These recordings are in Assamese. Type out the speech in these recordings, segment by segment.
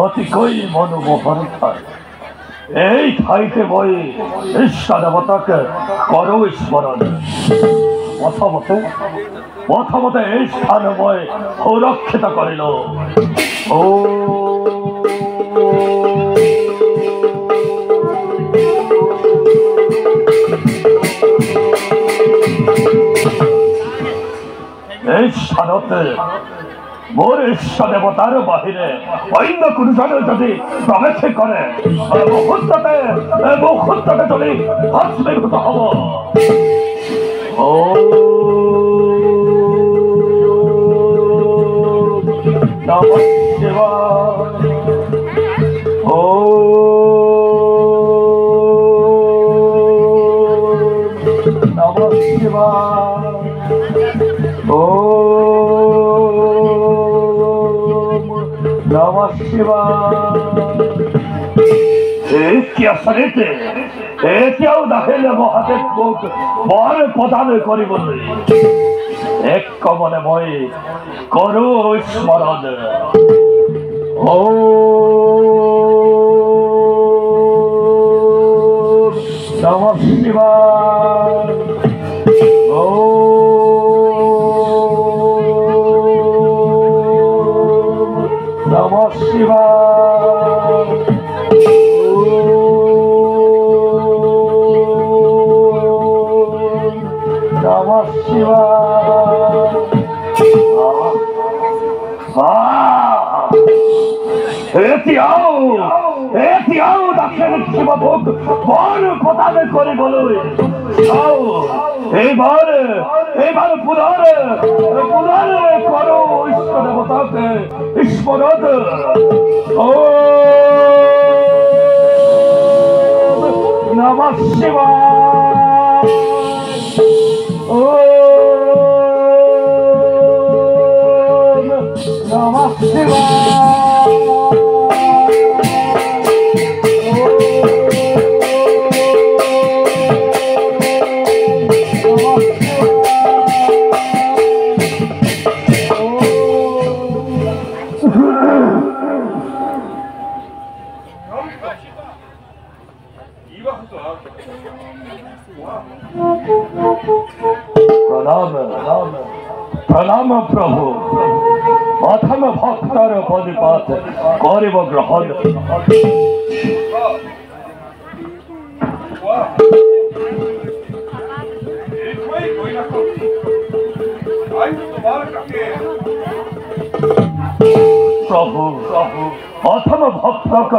অতিকই মনোমোহন ঠাই এই ঠাইতে বই ইষ্ট দেবতাকে করো স্মরণ প্রথমতে এই স্থান বই সুরক্ষিত করিল ও এই স্থানতে মোর ইষ্ট দেবতার বাহিরে অন্য কোনজনে যদি প্রবেশ করে মুহূর্ততে যদি ভস্মীভূত হব ও নমঃ শিবায় ও নমঃ শিবায় ও নমঃ শিবায় এতিয়াও নাহিলে মহাদেৱ মোক বৰ প্ৰদান কৰিবলৈ এক কমনে মই কৰো স্মৰণ ও নমঃ শিবায় ও নমঃ শিবায় নমঃ শিবায় এতিয়াও দাসেৰ শিবভোগ বৰ প্ৰদান কৰিবলৈ এইবাৰ পুনৰ করো ইষ্ট দেবতাকে স্মরণ ও নমঃ শিবায় ও নমঃ শিবায় প্রণাম প্রভু প্রথম ভক্তর পরিপাত করিব গ্রহণ প্রভু প্রথম ভক্তক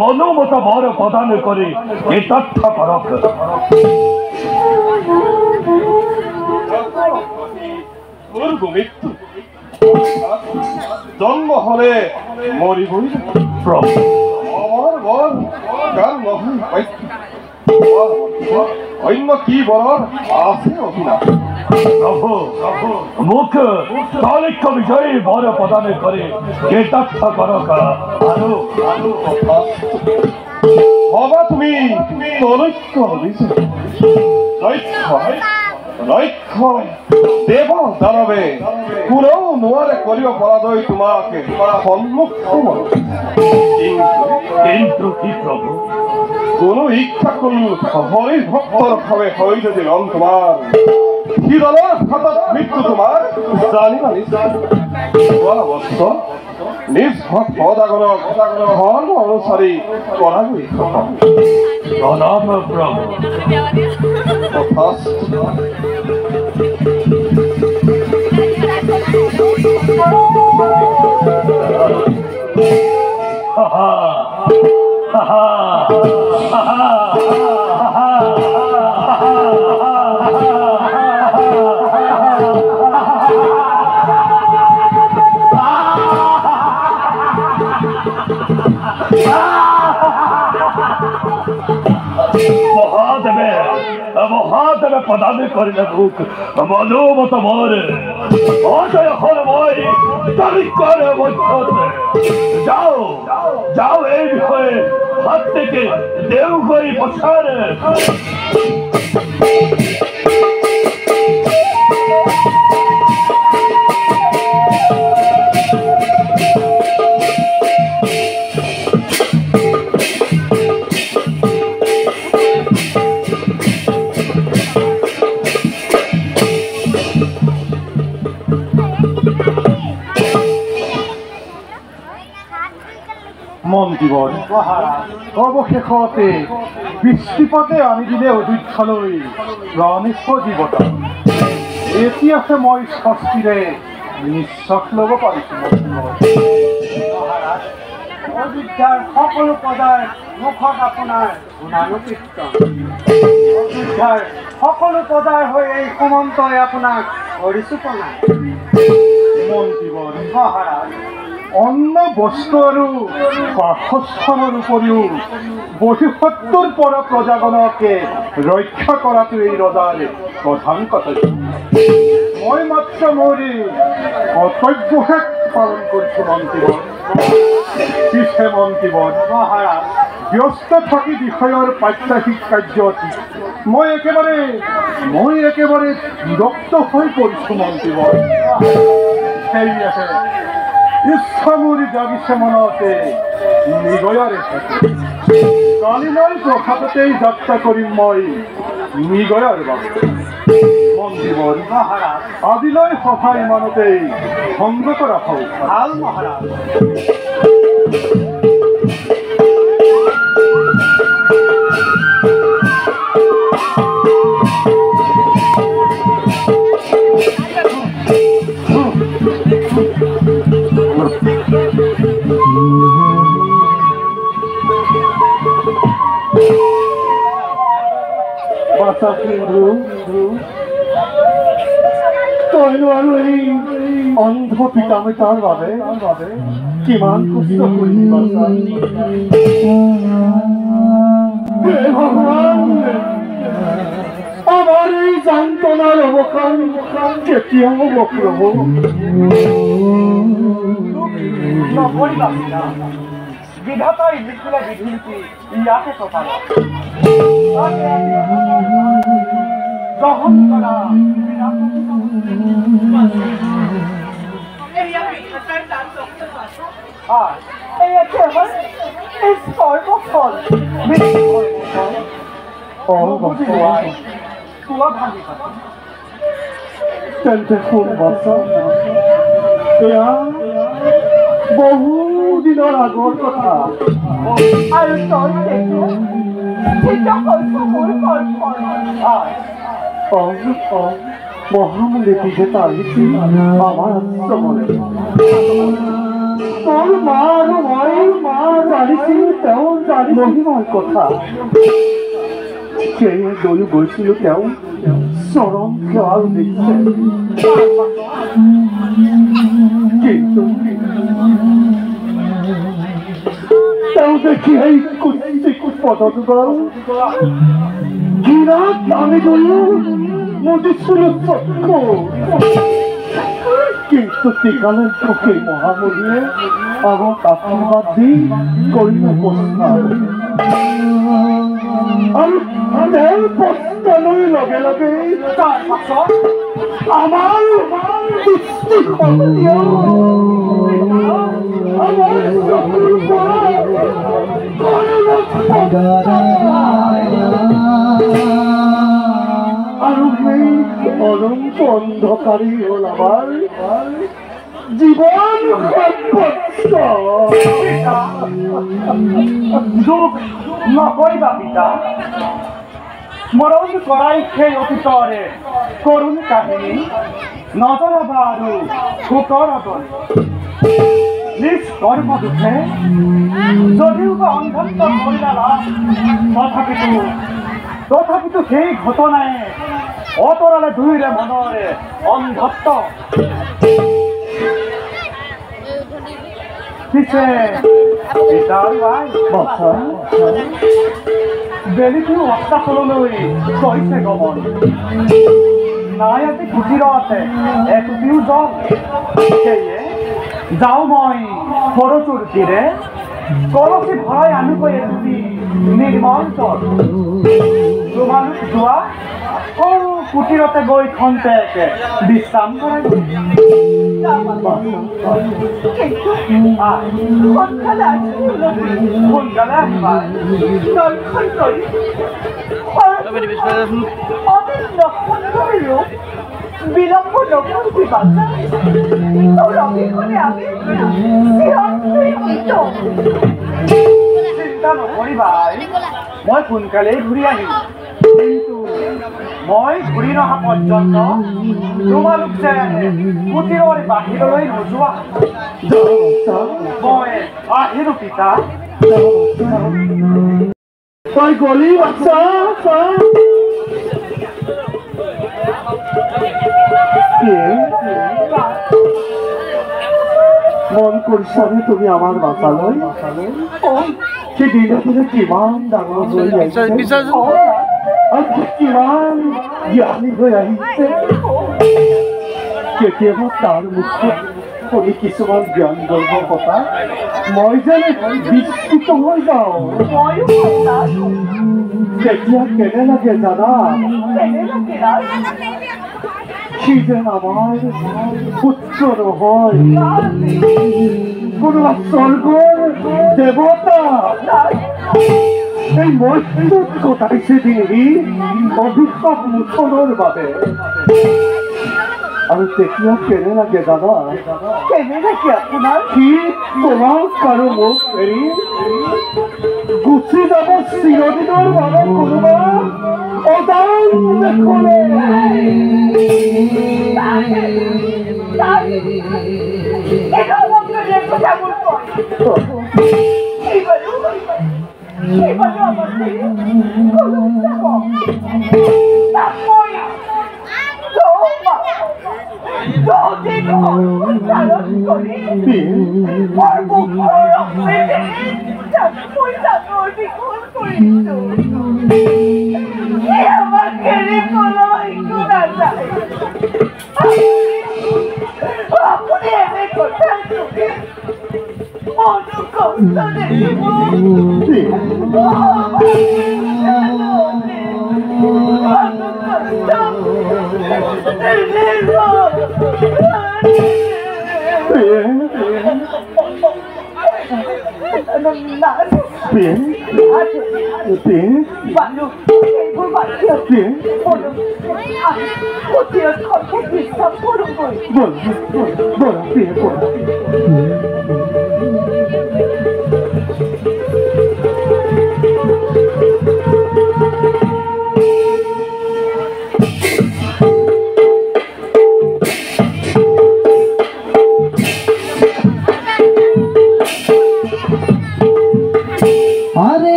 মনোমত বর প্রদান করে কৃতার্থ করক জন্ম হলে মরিবই প্রভু আমার বর কাল অন্য কি বলার আছে অভিলাষ প্রভু মুখ তলিক্ষ বিজয়ী বর প্রদান করে কৃতার্থ করক আরো হবা তুমি তলৈক্ষ লক্ষ দেব দানবে কোনেও নোৱাৰে কৰিব পৰাজয় তোমাকে সন্মুখ কিন্তু কি প্ৰভু কোনো ইচ্ছা কৰি হৰি ভক্তৰ ভাৱে হৈ যদি ৰং তোমাৰ সিদলৰ হাতত মৃত্যু তোমাৰ জানিবা বস্ত নিজ ভক্ত সদাগৰক ধৰ্ম অনুসাৰী কৰাগৈ প্ৰণাম প্ৰভু মহাদেবে প্ৰদান কৰিলে মোক মনোমত মোৰ অজয় হ'ল মই তাৰিখৰ মধ্যতে যাওঁ যাওঁ এই বিষয়ে হাত থেকে দেও গৈ বছাৰে মন্ত্ৰীবৰ অৱশেষতে বৃষ্টিপাতে আনি দিলে অযোধ্যালৈ প্ৰাণেশ্বৰ জীৱতা এতিয়াহে মই স্বস্তিৰে নিশ্বাস ল'ব পাৰিছোঁ অযোধ্যাৰ সকলো প্ৰজাৰ মুখত আপোনাৰ গুণানুকীৰ্তন অযোধ্যাৰ সকলো প্ৰজাৰ হৈ এই সুমন্তই আপোনাক কৰিছোঁ প্ৰণাম মন্ত্ৰীবৰ মহাৰাজ অন্ন বস্ত্ৰ আৰু বাসস্থানৰ উপৰিও বহিঃশত্ৰুৰ পৰা প্ৰজাগণকে ৰক্ষা কৰাটো এই ৰজাৰ প্ৰধান কৰ্তব্য মই মাত্ৰ মোৰ কৰ্তব্যহে পালন কৰিছোঁ মন্ত্ৰীবৰ পিছে মন্ত্ৰীবৰ মহাৰাজ ব্যস্ত থাকি বিষয়ৰ প্ৰাত্যহিক কাৰ্যত মই একেবাৰে বিৰক্ত হৈ পৰিছোঁ মন্ত্ৰীবৰ সেয়েহে ইচ্ছা মোৰ জাগিছে মনতে মৃগয়াৰে কালিলৈ প্ৰভাততেই যাত্ৰা কৰিম মই মৃগয়াৰ বাবে মন্ত্ৰীবৰ মহাৰাজ আজিলৈ সভা ইমানতেই ভংগ কৰা হওক ভাল মহাৰাজ তইনো আৰু এই অন্ধ পিতামাতাৰ বাবে কিমান কষ্ট কৰিবি ভগৱান আমাৰ এই যন্ত্ৰণাৰ অৱসান কেতিয়া হ'ব প্ৰভু নকৰিবা পিতা বিধাতাই লিখিলে বিধিনীতি ইয়াতে থকা গ্ৰহণ কৰা তেন্তে শুন বাছা এয়া বহু দিনৰ আগৰ কথা আৰু তই মহামূল্যে বিজেতা আহিছিল আমাৰ আশ্ৰমলৈ তোৰ মা আৰু মই জানিছিল তেওঁ জানি মহিমাৰ কথা সেয়ে দয়ো গৈছিলোঁ তেওঁ চৰম সেৱাৰ উদ্দেশ্যে কিন্তু তেওঁ দেখি এই কুচিক পদযুগল ঘৃণাত আমি দুয়ো মুদিছিল চক্ষু কিন্তু সেখানের চোখে মহামূল্যে আমাক আশীর্বাদ দি করিল প্রস্তাব আৰু তেওঁৰ প্ৰস্তাৱৰ লগে লগে আমাৰ দৃষ্টি আৰু সেই অনন্ত অন্ধকাৰী হ'ল আমাৰ জীবন দুখ নকৰিবা পিতা স্মৰণ কৰাই সেই অতীতৰে কৰুণ কাহিনী নজনাবা আৰু সুখৰ অদল নিজ কৰ্ম দুখে যদিও বা অন্ধত্ব কৰিলা তথাপিতো সেই ঘটনাই অতৰালে দুয়োৰে মনৰে অন্ধত্ব পিছে পিতা আৰু আই বেলিটো অস্তাচললৈ গৈছে গমন নাই আজি কুটিৰতে এটুপিও জল সেয়ে যাওঁ মই সৰচুৰটিৰে কলচি ভৰাই আনোগৈ এটুপি নিৰ্মল জল তোমালোক যোৱা সৰু কুটিৰতে গৈ খন্তেক বিশ্ৰাম কৰাই সোনকালে আহিবা বিলম্ব নকৰিবি বাচ্চা তোৰ অবিহনে আমি চিন্তা নকৰিবা মই সোনকালেই ঘূৰি আহিম কিন্তু মই ঘূৰি নহা পৰ্যন্ত তোমালোক যে কুটিৰৰ বাহিৰলৈ নোযোৱা মই আহিলো পিতা তই গলি বাচ্চা মন কৰিছানে তুমি আমাৰ বাচালৈ সি দিনে দিনে কিমান ডাঙৰ হৈ আহিছে কিমান জ্ঞানী হৈ আহিছে কেতিয়াবা তাৰ মুখত শুনি কিছুমান জ্ঞান গৰ্ভ কথা মই যেন বিস্মিত হৈ যাওঁ তেতিয়া কেনে লাগে জানা সি যেন আমাৰ পুত্ৰ নহয় কোনোবা স্বৰ্গৰ দেৱতা এই মৃত্যুত কটাইছে দিনি অভিশাপ মোচনৰ বাবে আৰু তেতিয়া কেনে লাগে জানা সি তোমাক আৰু মোক এৰি গুচি যাব চিৰদিনৰ বাবে কোনোবা অজান দেশলৈ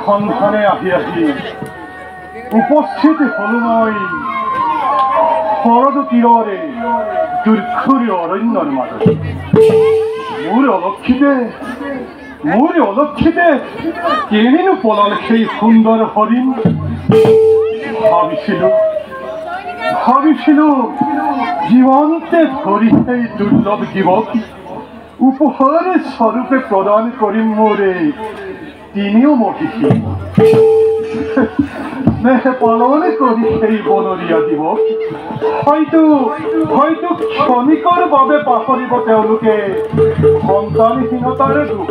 সন্ধানে আহি আহি উপস্থিত হলো মই শৰদ তীৰৰে দুৰ্ঘৰী অৰণ্যৰ মাজত মোৰ অলক্ষিতে কেনিনো পলাল সেই সুন্দৰ হৰিণ ভাবিছিলো জীৱন্তে ধৰি সেই দুৰ্লভ জীৱক উপহাৰ স্বৰূপে প্ৰদান কৰিম মোৰ এই তিনিও মহিষী নে পালন কৰি সেই বনৰীয়া জীৱক হয়তো ক্ষণিকৰ বাবে পাহৰিব তেওঁলোকে সন্তানহীনতাৰে দুখ।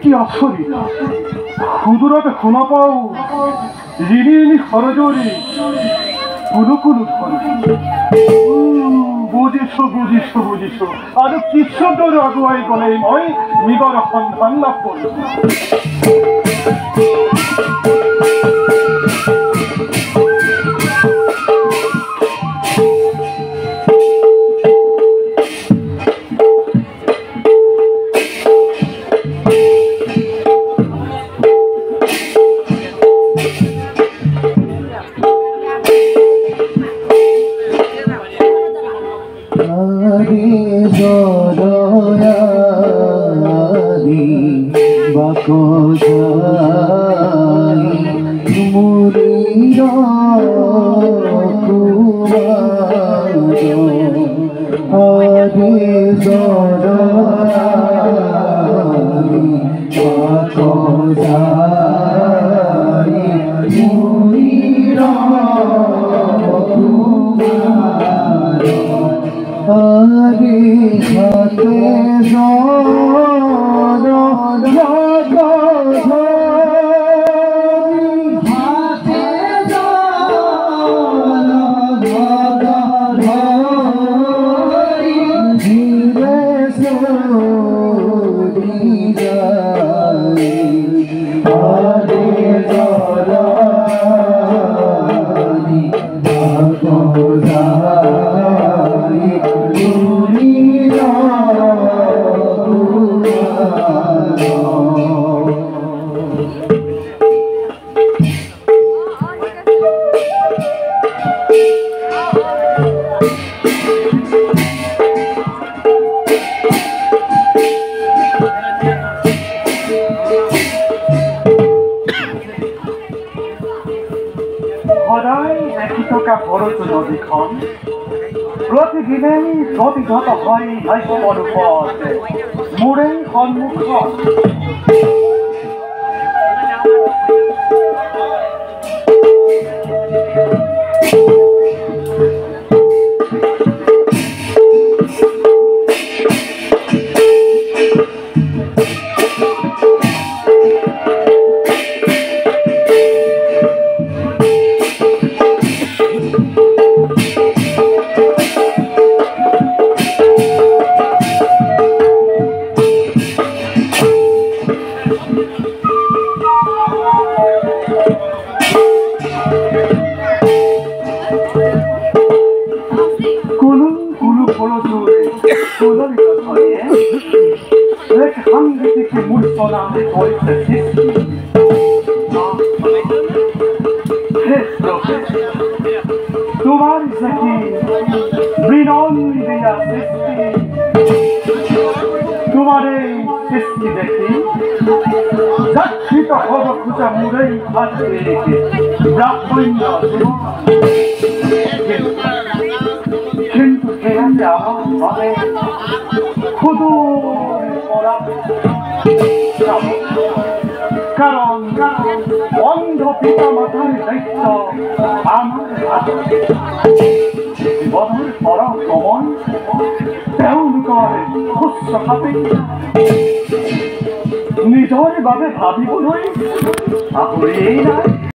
কি আচৰিত সুদূৰতে শুনা পাওঁ ৰিণি খৰজৰি কুলুকুলু বুজিছো আৰু কিছুদূৰ আগুৱাই গ'লেই মই মৃগৰ সন্ধান লাভ কৰিম। প্ৰতিদিনেই প্ৰতিঘাত হয় ভাগ্যৰূপত মোৰে সন্মুখত। তোমার সখী বিনন্দিয়া সৃষ্টি তোমার এই সৃষ্টি দেখি জাগৃত হব খুঁজা মুরেই ভাজবে ব্রাহ্মণ্য কিন্তু সে আছে আমার ভাবে খুদুর করা কারণ অন্ধ পিতা মাতার দায়িত্ব আমার জীৱনৰ পৰম সময় তেওঁলোকৰ শুশ্ৰূষাতে নিজৰ বাবে ভাবিবলৈ আহৰিয়েই নাই।